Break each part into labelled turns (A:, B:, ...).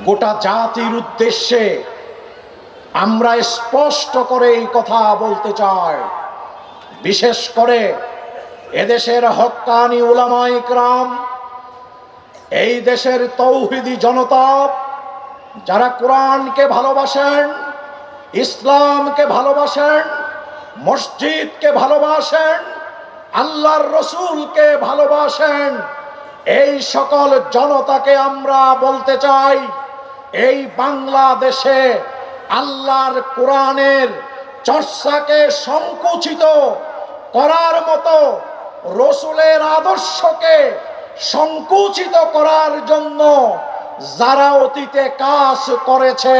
A: গোটা জাতির উদ্দেশ্যে আমরা স্পষ্ট করে এই কথা বলতে চাই, বিশেষ করে এদেশের হক্কানি উলামায়ে কেরাম, এই দেশের তৌহিদি জনতা, যারা কোরআনকে ভালোবাসেন, ইসলামকে ভালোবাসেন, মসজিদকে ভালোবাসেন, আল্লাহর রসুলকে ভালোবাসেন, এই সকল জনতাকে আমরা বলতে চাই, এই বাংলাদেশে আল্লাহর কোরআনের চর্চাকে সংকুচিত করার মতো, রসুলের আদর্শকে সংকুচিত করার জন্য যারা অতীতে কাজ করেছে,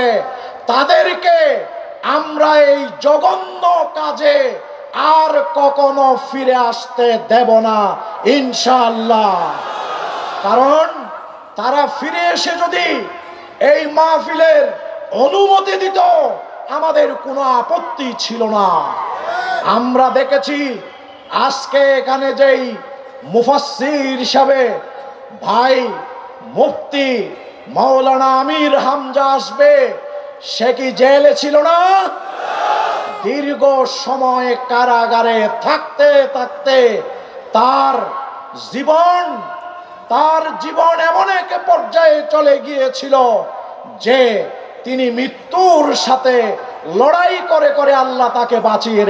A: তাদেরকে আমরা এই জঘন্য কাজে আর কখনো ফিরে আসতে দেব না ইনশাআল্লাহ। কারণ তারা ফিরে এসে যদি এই মাহফিলের অনুমতি দিত, আমাদের কোনো আপত্তি ছিল না। আমরা দেখেছি আজকে এখানে যেই মুফাসসির হিসাবে ভাই মুফতি মাওলানা আমির হামজা আসবে, সে কি জেলে ছিল না? দীর্ঘ সময় কারাগারে থাকতে থাকতে তার জীবন এমন এক পর্যায়ে চলে গিয়েছিল যে তিনি মৃত্যুর সাথে লড়াই করে করে আল্লাহ তাকে বাঁচিয়ে